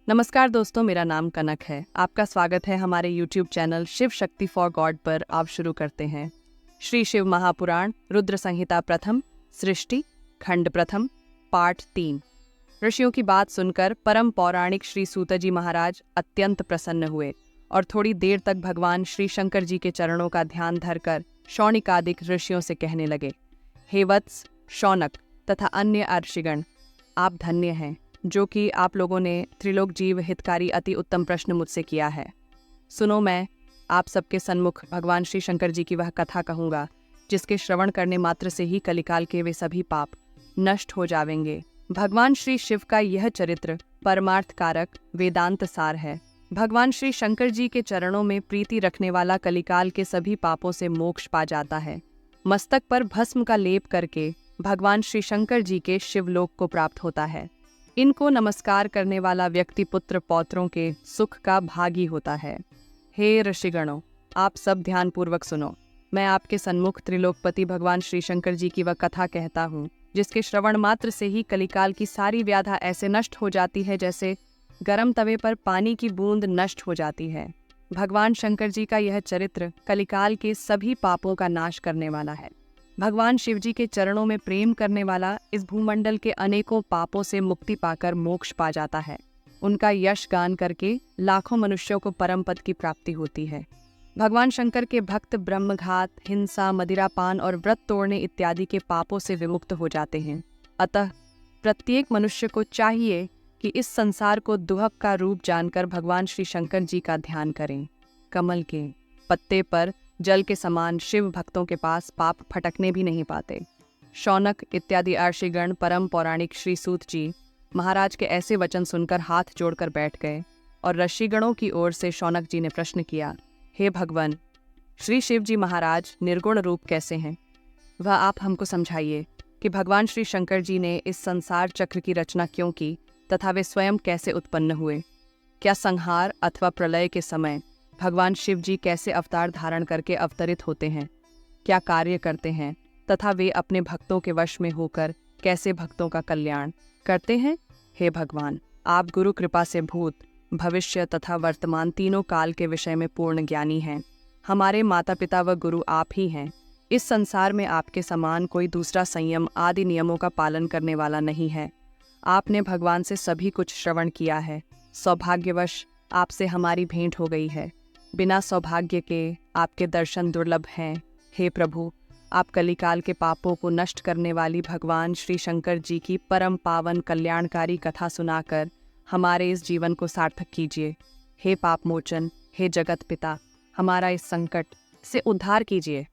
नमस्कार दोस्तों, मेरा नाम कनक है। आपका स्वागत है हमारे YouTube channel Shiv Shakti for God पर। आप शुरू करते हैं। श्री शिव महापुराण रुद्र संहिता प्रथम सृष्टि खंड प्रथम पाठ 3। ऋषियों की बात सुनकर परम पौराणिक श्री सूतजी महाराज अत्यंत प्रसन्न हुए और थोड़ी देर तक भगवान श्री शंकर जी के चरणों का ध्यान धरकर शौनिकादिक ऋषियों से कहने लगे, हे वत्स, शौनक तथा अन्य ऋषिगण, आप धन्य हैं जो कि आप लोगों ने त्रिलोक जीव हितकारी अति उत्तम प्रश्न मुझसे किया है। सुनो, मैं आप सबके सन्मुख भगवान श्री शंकर जी की वह कथा कहूँगा जिसके श्रवण करने मात्र से ही कलिकाल के वे सभी पाप नष्ट हो जाएंगे। भगवान श्री शिव का यह चरित्र परमार्थ कारक वेदांत सार है। भगवान श्री शंकर जी के चरणों में प्रीति रखने वाला कलिकाल के सभी पापों से मोक्ष पा जाता है। मस्तक पर भस्म का लेप करके भगवान श्री शंकर जी के शिवलोक को प्राप्त होता है। इनको नमस्कार करने वाला व्यक्ति पुत्र पौत्रों के सुख का भागी होता है। हे ऋषिगणों, आप सब ध्यान पूर्वक सुनो। मैं आपके सन्मुख त्रिलोकपति भगवान श्री शंकर जी की वह कथा कहता हूँ जिसके श्रवण मात्र से ही कलिकाल की सारी व्याधा ऐसे नष्ट हो जाती है जैसे गर्म तवे पर पानी की बूंद नष्ट हो जाती है। भगवान शंकर जी का यह चरित्र कलिकाल के सभी पापों का नाश करने वाला है। भगवान शिव जी के चरणों में प्रेम करने वाला इस भूमंडल के अनेकों पापों से मुक्ति पाकर मोक्ष पा जाता है। उनका यश गान करके लाखों मनुष्यों को परम पद की प्राप्ति होती है। भगवान शंकर के भक्त ब्रह्मघात, हिंसा, मदिरापान और व्रत तोड़ने इत्यादि के पापों से विमुक्त हो जाते हैं। अतः प्रत्येक मनुष्य को चाहिए कि इस संसार को दुहक का रूप जानकर भगवान श्री शंकर जी का ध्यान करें। कमल के पत्ते पर जल के समान शिव भक्तों के पास पाप फटकने भी नहीं पाते। शौनक इत्यादि ऋषिगण परम पौराणिक श्री सूत जी महाराज के ऐसे वचन सुनकर हाथ जोड़कर बैठ गए और ऋषिगणों की ओर से शौनक जी ने प्रश्न किया, हे भगवान, श्री शिव जी महाराज निर्गुण रूप कैसे हैं? वह आप हमको समझाइए कि भगवान श्री शंकर जी ने इस संसार चक्र की रचना क्यों की तथा वे स्वयं कैसे उत्पन्न हुए? क्या संहार अथवा प्रलय के समय भगवान शिव जी कैसे अवतार धारण करके अवतरित होते हैं? क्या कार्य करते हैं तथा वे अपने भक्तों के वश में होकर कैसे भक्तों का कल्याण करते हैं? हे भगवान, आप गुरु कृपा से भूत, भविष्य तथा वर्तमान तीनों काल के विषय में पूर्ण ज्ञानी हैं। हमारे माता पिता व गुरु आप ही हैं। इस संसार में आपके समान कोई दूसरा संयम आदि नियमों का पालन करने वाला नहीं है। आपने भगवान से सभी कुछ श्रवण किया है। सौभाग्यवश आपसे हमारी भेंट हो गई है। बिना सौभाग्य के आपके दर्शन दुर्लभ हैं। हे प्रभु, आप कलिकाल के पापों को नष्ट करने वाली भगवान श्री शंकर जी की परम पावन कल्याणकारी कथा सुनाकर हमारे इस जीवन को सार्थक कीजिए। हे पाप मोचन, हे जगत पिता, हमारा इस संकट से उद्धार कीजिए।